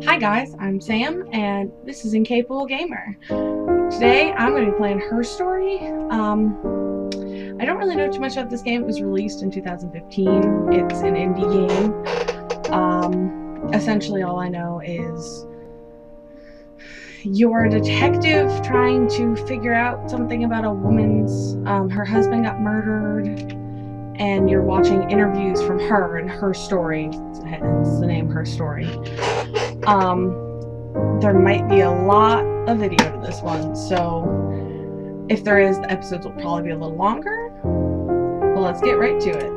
Hi guys, I'm Sam, and this is IncapableGamer. Today I'm going to be playing Her Story. I don't really know too much about this game. It was released in 2015. It's an indie game. Essentially all I know is you're a detective trying to figure out something about a woman's, her husband got murdered, and you're watching interviews from her and her story. Hence the name Her Story. There might be a lot of video to this one, so if there is, the episodes will probably be a little longer, but let's get right to it.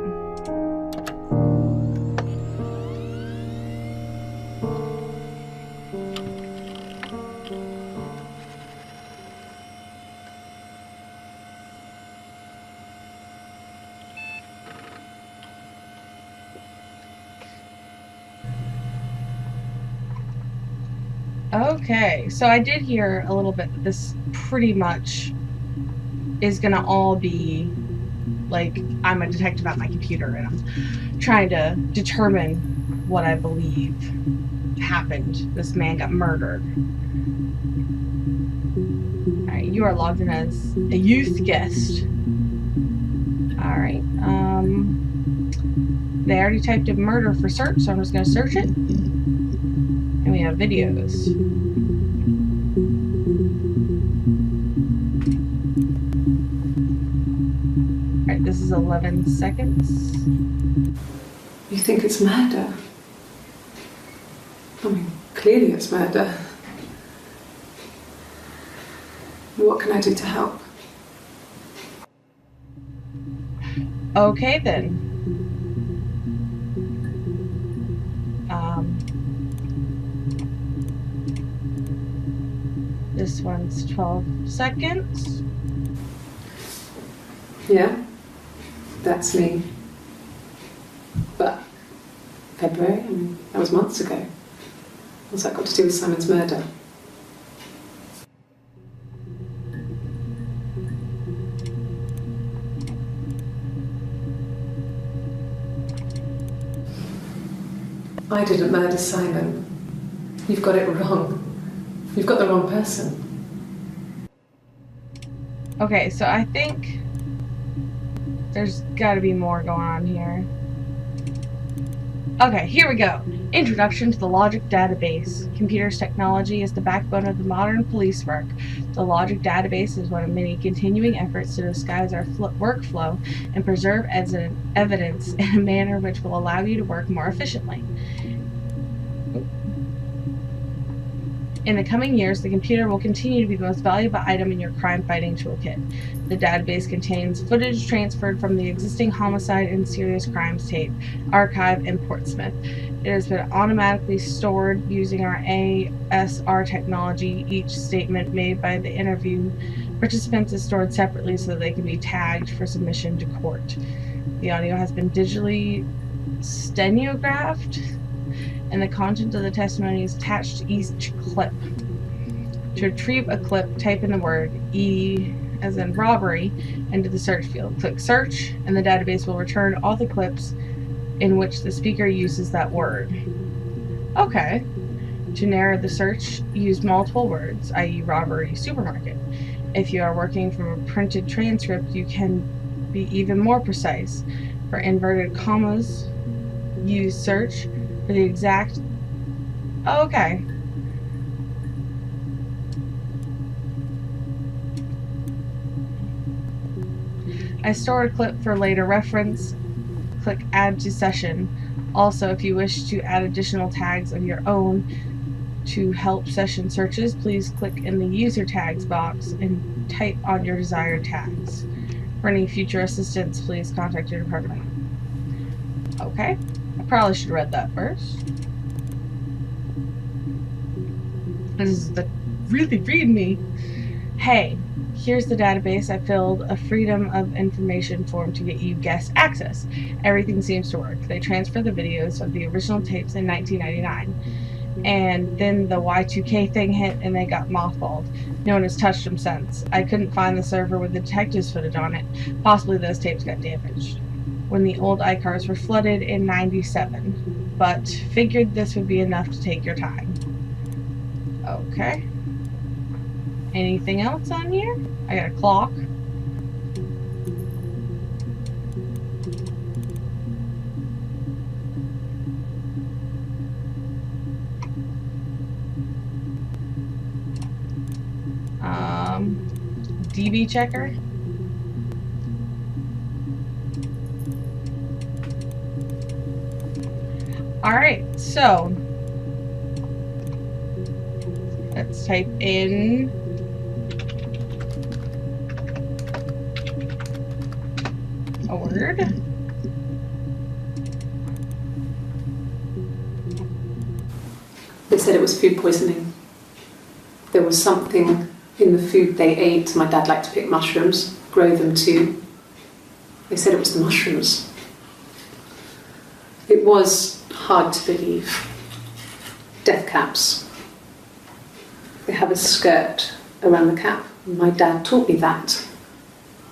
Okay, so I did hear a little bit that this pretty much is gonna all be like I'm a detective at my computer and I'm trying to determine what I believe happened. This man got murdered. Alright, you are logged in as a youth guest. Alright, they already typed in murder for search, so I'm just gonna search it. And we have videos. Alright, this is 11 seconds. You think it's murder? I mean, clearly it's murder. What can I do to help? Okay then. This one's 12 seconds. Yeah, that's me. But February, I mean, that was months ago. What's that got to do with Simon's murder? I didn't murder Simon. You've got it wrong. You've got the wrong person. Okay, so I think there's gotta be more going on here. Okay, here we go. Introduction to the Logic Database. Computers technology is the backbone of the modern police work. The Logic Database is one of many continuing efforts to disguise our workflow and preserve evidence in a manner which will allow you to work more efficiently. In the coming years, the computer will continue to be the most valuable item in your crime-fighting toolkit. The database contains footage transferred from the existing homicide and serious crimes tape archive in Portsmouth. It has been automatically stored using our ASR technology. Each statement made by the interview participants is stored separately so that they can be tagged for submission to court. The audio has been digitally stenographed, and the content of the testimony is attached to each clip. To retrieve a clip, type in the word E as in robbery into the search field. Click search, and the database will return all the clips in which the speaker uses that word. Okay. To narrow the search, use multiple words, i.e. robbery, supermarket. If you are working from a printed transcript, you can be even more precise. For inverted commas, use search for the exact... Okay. I stored a clip for later reference. Click add to session. Also, if you wish to add additional tags of your own to help session searches, please click in the user tags box and type on your desired tags. For any future assistance, please contact your department. Okay. I probably should have read that first. This is the really reading me. Hey, here's the database. I filled a Freedom of Information form to get you guest access. Everything seems to work. They transferred the videos of the original tapes in 1999. And then the Y2K thing hit and they got mothballed. No one has touched them since. I couldn't find the server with the detectives footage on it. Possibly those tapes got damaged when the old iCars were flooded in '97, but figured this would be enough to take your time. Okay. Anything else on here? I got a clock. DB checker. All right, so let's type in a word. They said it was food poisoning. There was something in the food they ate. My dad liked to pick mushrooms, grow them too. They said it was the mushrooms. It was hard to believe. Death caps. They have a skirt around the cap. My dad taught me that.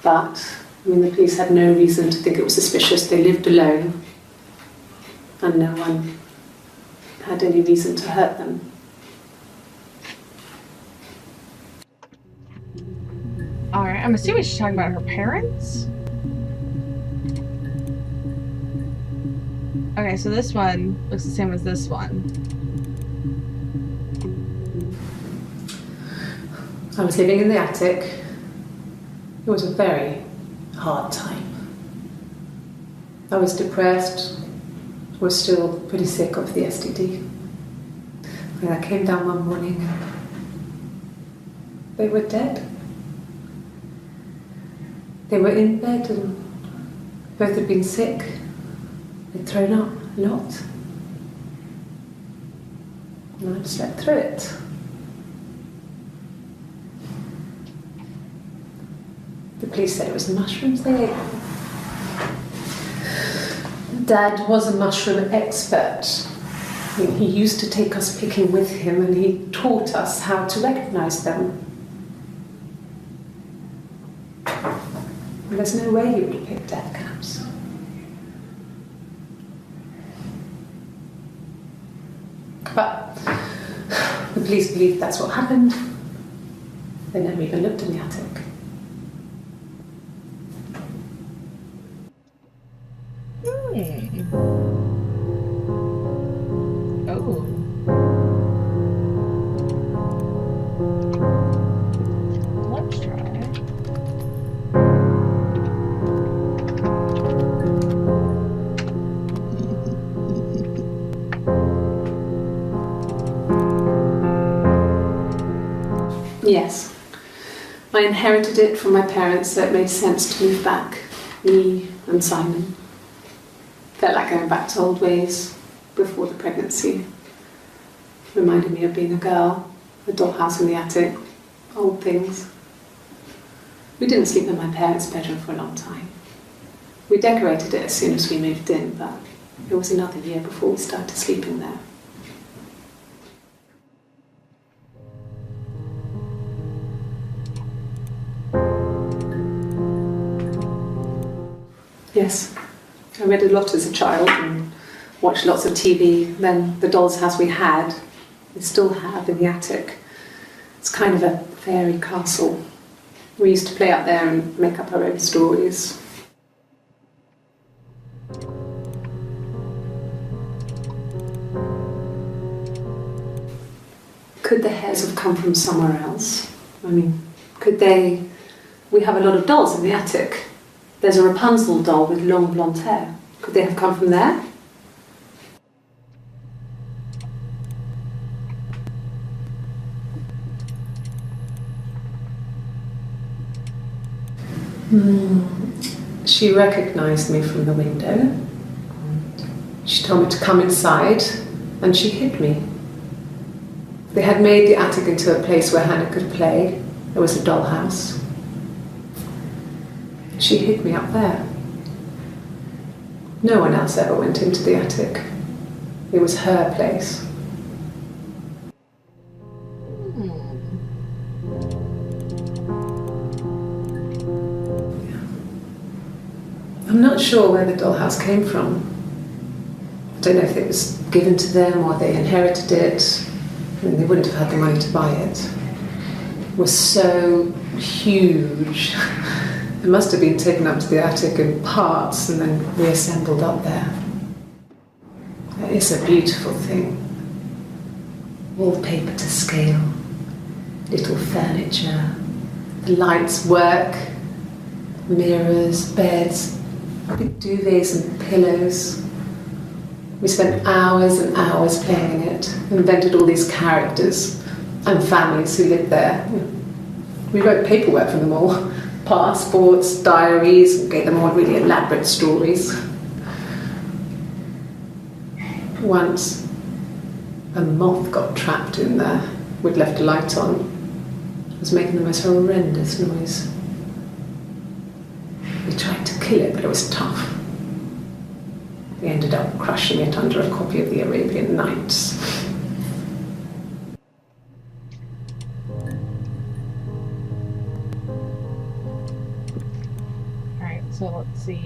But, the police had no reason to think it was suspicious. They lived alone. And no one had any reason to hurt them. All right, I'm assuming she's talking about her parents. Okay, so this one looks the same as this one. I was living in the attic. It was a very hard time. I was depressed, was still pretty sick of the STD. When I came down one morning, they were dead. They were in bed and both had been sick. They'd thrown up a lot. And I slept through it. The police said it was the mushrooms they ate. Dad was a mushroom expert. He used to take us picking with him and he taught us how to recognise them. And there's no way he would have picked death caps. But the police believe that's what happened. They never even looked in the attic. Oh. Let's try. Yes. I inherited it from my parents, so it made sense to move back. Me and Simon. Felt like going back to old ways before the pregnancy. Reminded me of being a girl, a dollhouse in the attic, old things. We didn't sleep in my parents' bedroom for a long time. We decorated it as soon as we moved in, but it was another year before we started sleeping there. Yes. I read a lot as a child and watched lots of TV. Then the doll's house we had, we still have in the attic. It's kind of a fairy castle. We used to play out there and make up our own stories. Could the hairs have come from somewhere else? Could they... We have a lot of dolls in the attic. There's a Rapunzel doll with long blonde hair. Could they have come from there? She recognised me from the window. She told me to come inside and she hid me. They had made the attic into a place where Hannah could play. There was a dollhouse. She hid me up there. No one else ever went into the attic. It was her place. I'm not sure where the dollhouse came from. I don't know if it was given to them or they inherited it. and they wouldn't have had the money to buy it, was so huge. It must have been taken up to the attic in parts and then reassembled up there. It's a beautiful thing. Wallpaper to scale, little furniture, the lights work, mirrors, beds, big duvets and pillows. We spent hours and hours playing in it, invented all these characters and families who lived there. We wrote paperwork for them all, passports, diaries, and gave them all really elaborate stories. Once, a moth got trapped in there. We'd left a light on. It was making the most horrendous noise. We tried to kill it, but it was tough. We ended up crushing it under a copy of the Arabian Nights. Alright, so let's see.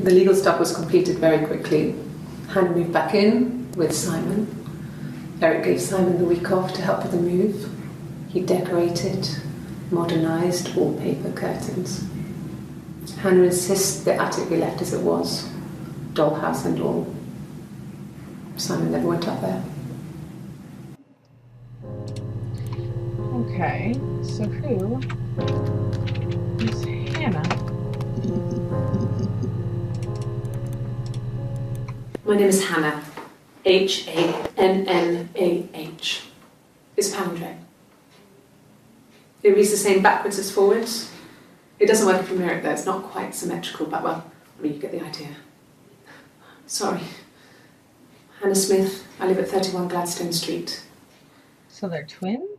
The legal stuff was completed very quickly. Hannah moved back in with Simon. Eric gave Simon the week off to help with the move. He decorated, modernised wallpaper, curtains. Hannah insists the attic be left as it was, dollhouse and all. Simon never went up there. Okay, so who is Hannah? My name is Hannah. H-A-N-N-A-H. It's palindrome. It reads the same backwards as forwards. It doesn't work if you mirror it though, it's not quite symmetrical, but well, I mean, you get the idea. Sorry. Hannah Smith, I live at 31 Gladstone Street. So they're twins?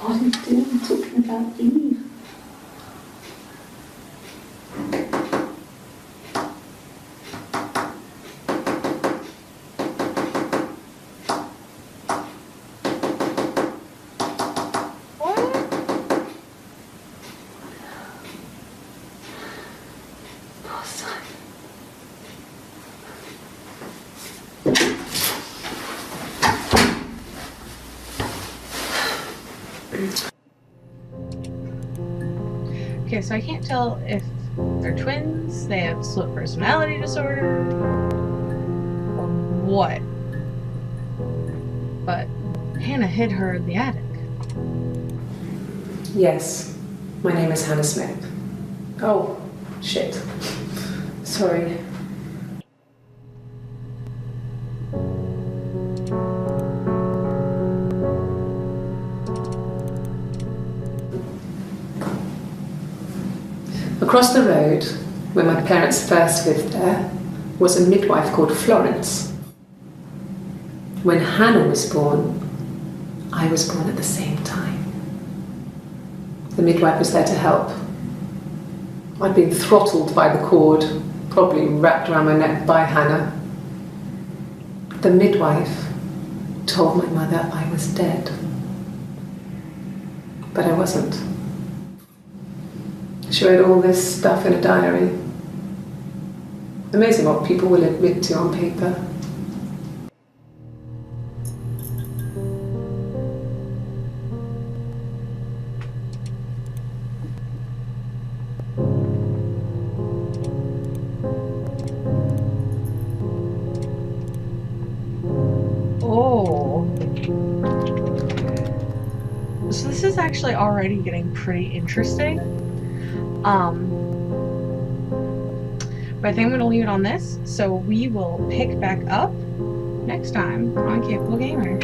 What are you doing talking about Eve? Okay, so I can't tell if they're twins, they have split personality disorder, or what. But Hannah hid her in the attic. Yes, my name is Hannah Smith. Oh, shit. Sorry. Across the road, where my parents first lived there, was a midwife called Florence. When Hannah was born, I was born at the same time. The midwife was there to help. I'd been throttled by the cord, probably wrapped around my neck by Hannah. The midwife told my mother I was dead. But I wasn't. She wrote all this stuff in a diary. Amazing what people will admit to on paper. Oh. So this is actually already getting pretty interesting. But I think I'm going to leave it on this, so we will pick back up next time on Capable Gamer.